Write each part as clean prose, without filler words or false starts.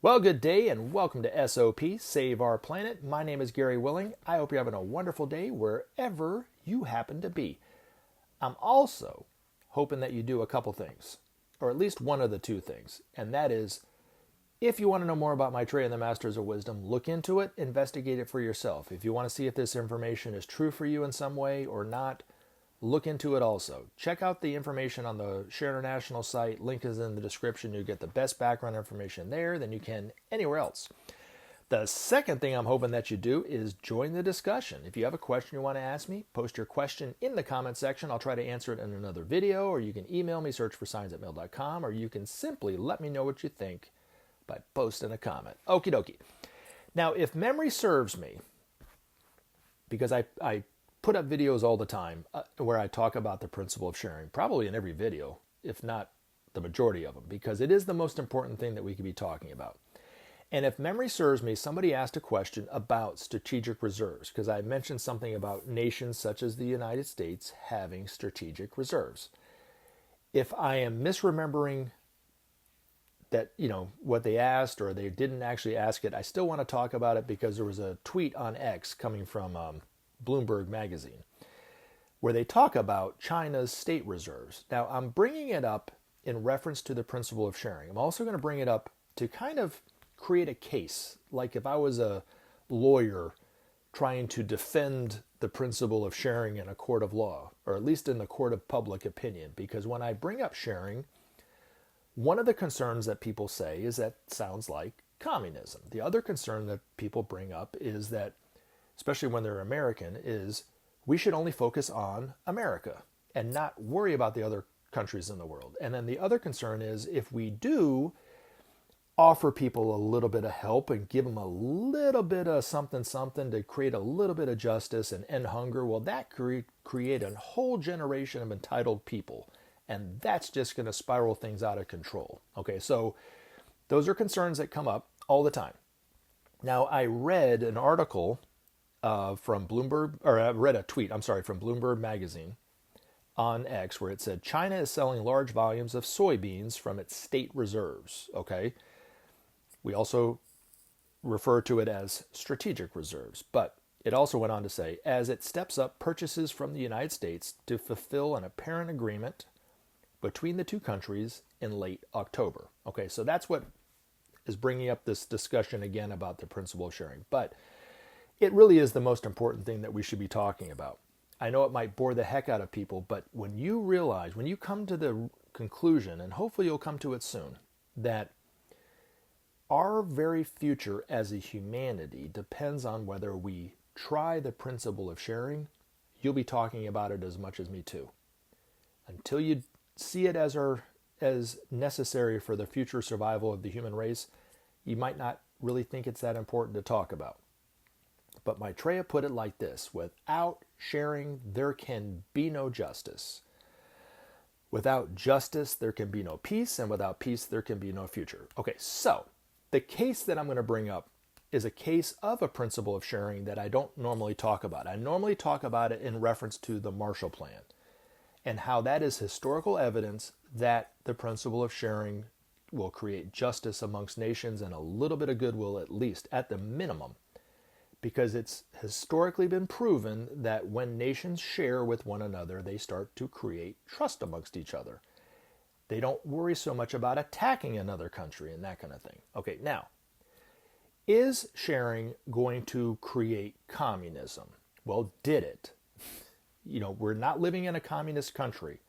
Well, good day and welcome to SOP, Save Our Planet. My name is Gary Willing. I hope you're having a wonderful day wherever you happen to be. I'm also hoping that you do a couple things, or at least one of the two things, and that is, if you want to know more about Maitreya and the Masters of Wisdom, look into it, investigate it for yourself. If you want to see if this information is true for you in some way or not, look into it also. Check out the information on the Share International site. Link is in the description. You get the best background information there than you can anywhere else. The second thing I'm hoping that you do is join the discussion. If you have a question you want to ask me, post your question in the comment section. I'll try to answer it in another video, or you can email me, search for signs@mail.com, or you can simply let me know what you think by posting a comment. Okie dokie. Now, if memory serves me, because I put up videos all the time where I talk about the principle of sharing, probably in every video, if not the majority of them, because it is the most important thing that we could be talking about. And if memory serves me, somebody asked a question about strategic reserves, because I mentioned something about nations such as the United States having strategic reserves. If I am misremembering that, what they asked, or they didn't actually ask it, I still want to talk about it because there was a tweet on X coming from Bloomberg magazine, where they talk about China's state reserves. Now, I'm bringing it up in reference to the principle of sharing. I'm also going to bring it up to kind of create a case, like if I was a lawyer trying to defend the principle of sharing in a court of law, or at least in the court of public opinion. Because when I bring up sharing, one of the concerns that people say is that sounds like communism. The other concern that people bring up is that, especially when they're American, is we should only focus on America and not worry about the other countries in the world. And then the other concern is if we do offer people a little bit of help and give them a little bit of something to create a little bit of justice and end hunger, well, that create a whole generation of entitled people. And that's just going to spiral things out of control. Okay, so those are concerns that come up all the time. Now, I read an article from Bloomberg, or I read a tweet, from Bloomberg magazine on X, where it said China is selling large volumes of soybeans from its state reserves. Okay. We also refer to it as strategic reserves, but it also went on to say, as it steps up purchases from the United States to fulfill an apparent agreement between the two countries in late October. Okay. So that's what is bringing up this discussion again about the principle of sharing. But it really is the most important thing that we should be talking about. I know it might bore the heck out of people, but when you realize, when you come to the conclusion, and hopefully you'll come to it soon, that our very future as a humanity depends on whether we try the principle of sharing, you'll be talking about it as much as me too. Until you see it as necessary for the future survival of the human race, you might not really think it's that important to talk about. But Maitreya put it like this: without sharing, there can be no justice. Without justice, there can be no peace. And without peace, there can be no future. Okay, so the case that I'm going to bring up is a case of a principle of sharing that I don't normally talk about. I normally talk about it in reference to the Marshall Plan and how that is historical evidence that the principle of sharing will create justice amongst nations and a little bit of goodwill, at least at the minimum. Because it's historically been proven that when nations share with one another, they start to create trust amongst each other. They don't worry so much about attacking another country and that kind of thing. Okay, now, is sharing going to create communism? Well, did it? We're not living in a communist country.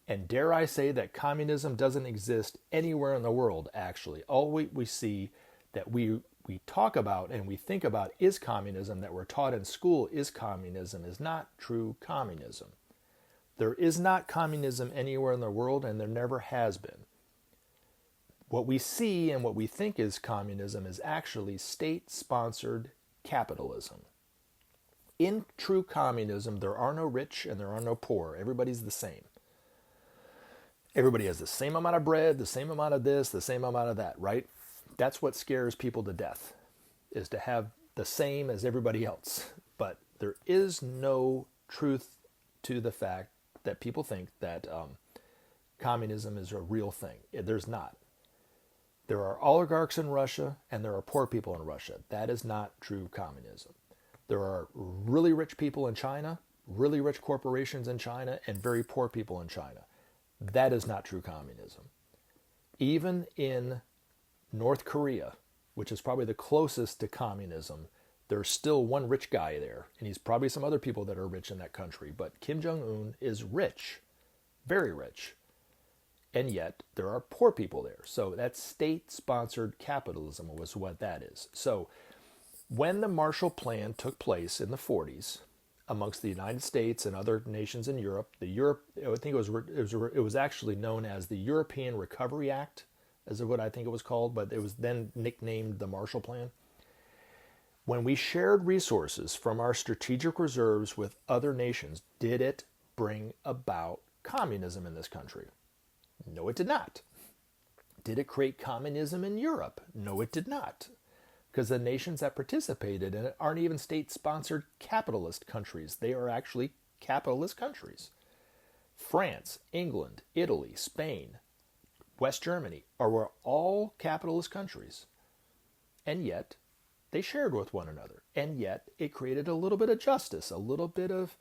And dare I say that communism doesn't exist anywhere in the world, actually. All we see that we talk about and we think about is communism, that we're taught in school is communism, is not true communism. There is not communism anywhere in the world, and there never has been. What we see and what we think is communism is actually state-sponsored capitalism. In true communism, there are no rich and there are no poor. Everybody's the same. Everybody has the same amount of bread, the same amount of this, the same amount of that, right? That's what scares people to death, is to have the same as everybody else. But there is no truth to the fact that people think that communism is a real thing. There's not. There are oligarchs in Russia and there are poor people in Russia. That is not true communism. There are really rich people in China, really rich corporations in China, and very poor people in China. That is not true communism. Even in North Korea, which is probably the closest to communism, there's still one rich guy there, and he's probably some other people that are rich in that country. But Kim Jong-un is rich, very rich, and yet there are poor people there. So that's state-sponsored capitalism was what that is. So when the Marshall Plan took place in the 40s, amongst the United States and other nations in Europe, I think it was actually known as the European Recovery Act, is what I think it was called, but it was then nicknamed the Marshall Plan. When we shared resources from our strategic reserves with other nations, did it bring about communism in this country? No, it did not. Did it create communism in Europe? No, it did not. Because the nations that participated in it aren't even state-sponsored capitalist countries. They are actually capitalist countries. France, England, Italy, Spain, West Germany were all capitalist countries. And yet, they shared with one another. And yet, it created a little bit of justice, a little bit of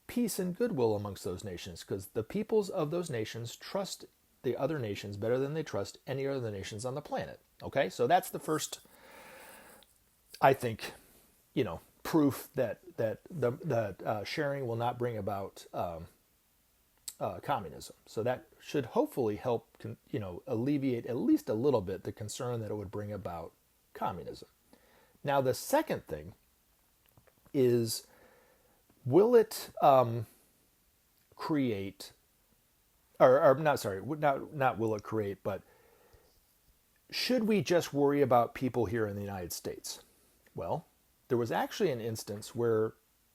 peace and goodwill amongst those nations, because the peoples of those nations trust the other nations better than they trust any other nations on the planet. Okay? So that's the first, I think, proof that sharing will not bring about communism. So that should hopefully help, alleviate at least a little bit the concern that it would bring about communism. Now, the second thing is, will it create, not will it create, but should we just worry about people here in the United States? Well, there was actually an instance where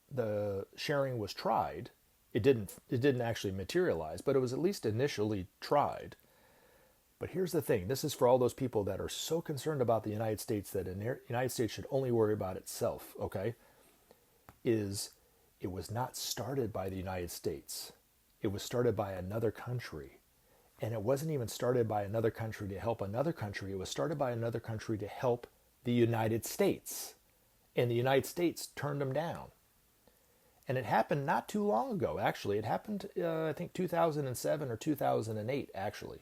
the sharing was tried. It didn't actually materialize, but it was at least initially tried. But here's the thing. This is for all those people that are so concerned about the United States that the United States should only worry about itself, okay? It was not started by the United States. It was started by another country. And it wasn't even started by another country to help another country. It was started by another country to help the United States. And the United States turned them down. And it happened not too long ago, actually. It happened, I think, 2007 or 2008, actually.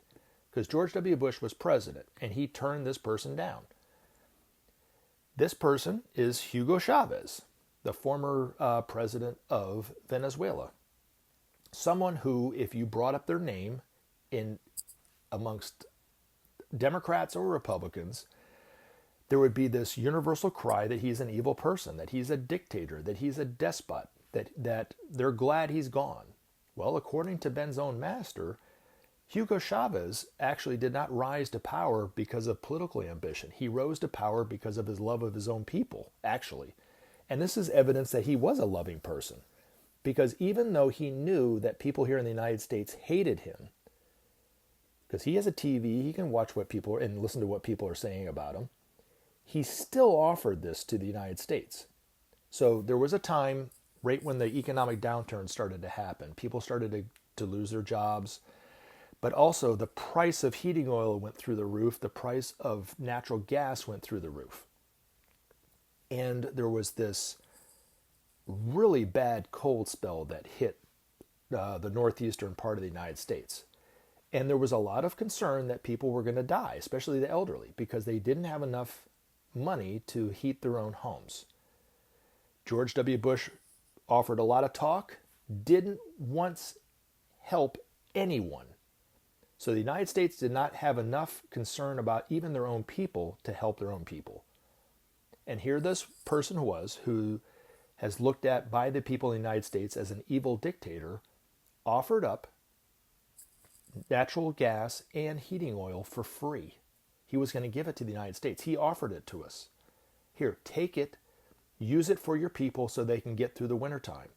Because George W. Bush was president, and he turned this person down. This person is Hugo Chávez, the former president of Venezuela. Someone who, if you brought up their name amongst Democrats or Republicans, there would be this universal cry that he's an evil person, that he's a dictator, that he's a despot, that they're glad he's gone. Well, according to Ben's own master, Hugo Chávez actually did not rise to power because of political ambition. He rose to power because of his love of his own people, actually. And this is evidence that he was a loving person. Because even though he knew that people here in the United States hated him, because he has a TV, he can watch what people and listen to what people are saying about him, he still offered this to the United States. So there was a time right when the economic downturn started to happen. People started to lose their jobs. But also the price of heating oil went through the roof. The price of natural gas went through the roof. And there was this really bad cold spell that hit the northeastern part of the United States. And there was a lot of concern that people were going to die, especially the elderly, because they didn't have enough money to heat their own homes. George W. Bush offered a lot of talk, didn't once help anyone. So the United States did not have enough concern about even their own people to help their own people. And here this person was who has looked at by the people in the United States as an evil dictator, offered up natural gas and heating oil for free. He was going to give it to the United States. He offered it to us. Here, take it, use it for your people so they can get through the wintertime.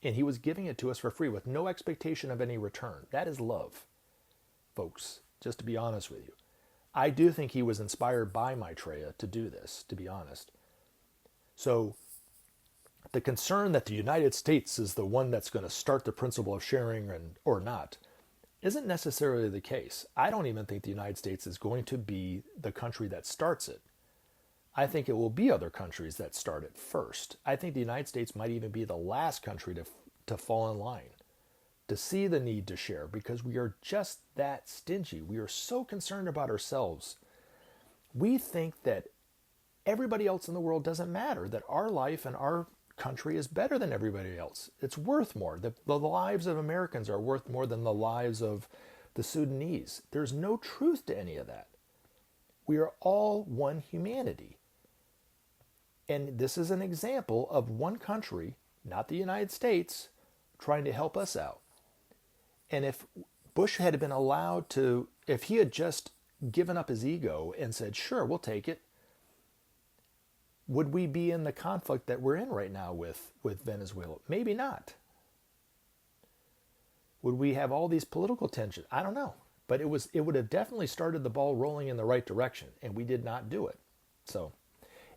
And he was giving it to us for free with no expectation of any return. That is love, folks, just to be honest with you. I do think he was inspired by Maitreya to do this, to be honest. So the concern that the United States is the one that's going to start the principle of sharing or not, isn't necessarily the case. I don't even think the United States is going to be the country that starts it. I think it will be other countries that start it first. I think the United States might even be the last country to fall in line, to see the need to share, because we are just that stingy. We are so concerned about ourselves. We think that everybody else in the world doesn't matter, that our life and our country is better than everybody else. It's worth more. The lives of Americans are worth more than the lives of the Sudanese. There's no truth to any of that. We are all one humanity. And this is an example of one country, not the United States, trying to help us out. And if Bush had been allowed to, if he had just given up his ego and said, sure, we'll take it, would we be in the conflict that we're in right now with Venezuela? Maybe not. Would we have all these political tensions? I don't know. But it would have definitely started the ball rolling in the right direction, and we did not do it. So,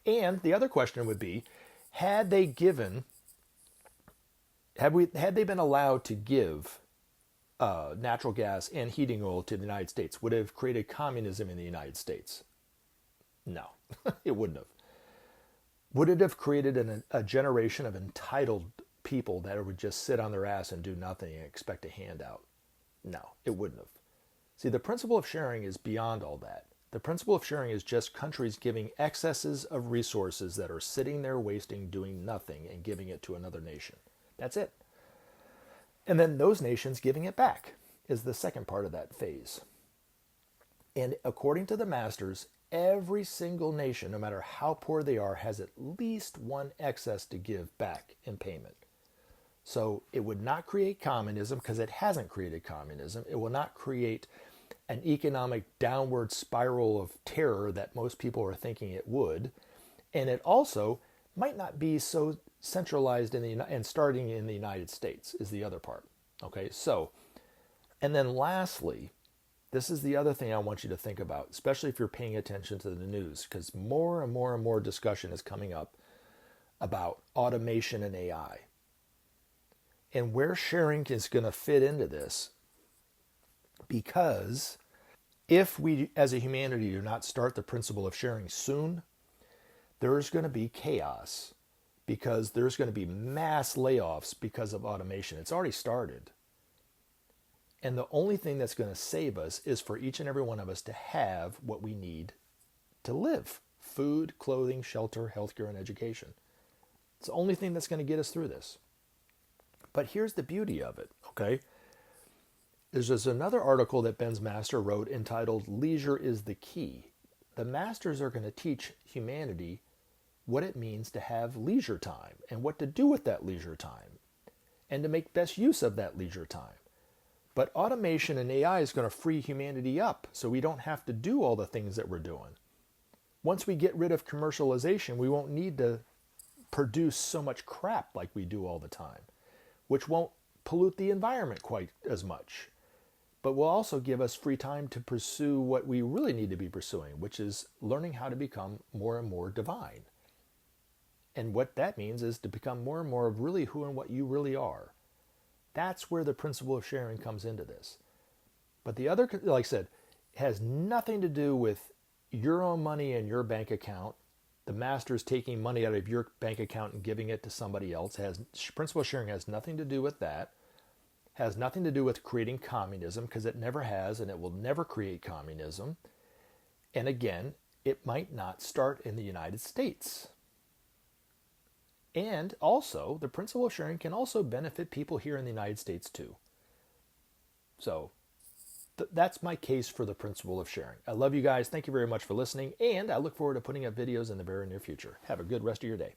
and the other question would be, had they been allowed to give natural gas and heating oil to the United States, would it have created communism in the United States? No, it wouldn't have. Would it have created a generation of entitled people that would just sit on their ass and do nothing and expect a handout? No, it wouldn't have. See, the principle of sharing is beyond all that. The principle of sharing is just countries giving excesses of resources that are sitting there wasting, doing nothing, and giving it to another nation. That's it. And then those nations giving it back is the second part of that phase. And according to the masters, every single nation, no matter how poor they are, has at least one excess to give back in payment. So it would not create communism, because it hasn't created communism. It will not create an economic downward spiral of terror that most people are thinking it would. And it also might not be so centralized and starting in the United States is the other part. Okay, so, and then lastly, this is the other thing I want you to think about, especially if you're paying attention to the news, because more and more and more discussion is coming up about automation and AI. And where sharing is going to fit into this, because if we as a humanity do not start the principle of sharing soon, there's going to be chaos, because there's going to be mass layoffs because of automation. It's already started. And the only thing that's going to save us is for each and every one of us to have what we need to live: food, clothing, shelter, healthcare, and education. It's the only thing that's going to get us through this. But here's the beauty of it, okay? There's another article that Ben's master wrote entitled "Leisure is the Key." The masters are going to teach humanity what it means to have leisure time and what to do with that leisure time and to make best use of that leisure time. But automation and AI is going to free humanity up so we don't have to do all the things that we're doing. Once we get rid of commercialization, we won't need to produce so much crap like we do all the time, which won't pollute the environment quite as much, but will also give us free time to pursue what we really need to be pursuing, which is learning how to become more and more divine. And what that means is to become more and more of really who and what you really are. That's where the principle of sharing comes into this. But the other, like I said, has nothing to do with your own money in your bank account, the masters taking money out of your bank account and giving it to somebody else. Principle of sharing has nothing to do with that. Has nothing to do with creating communism, because it never has, and it will never create communism. And again, it might not start in the United States. And also, the principle of sharing can also benefit people here in the United States too. So that's my case for the principle of sharing. I love you guys. Thank you very much for listening. And I look forward to putting up videos in the very near future. Have a good rest of your day.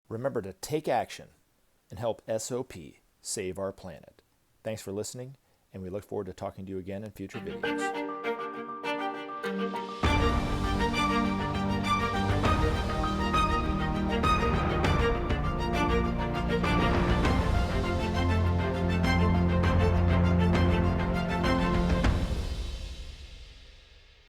Remember to take action and help SOP save our planet. Thanks for listening, and we look forward to talking to you again in future videos.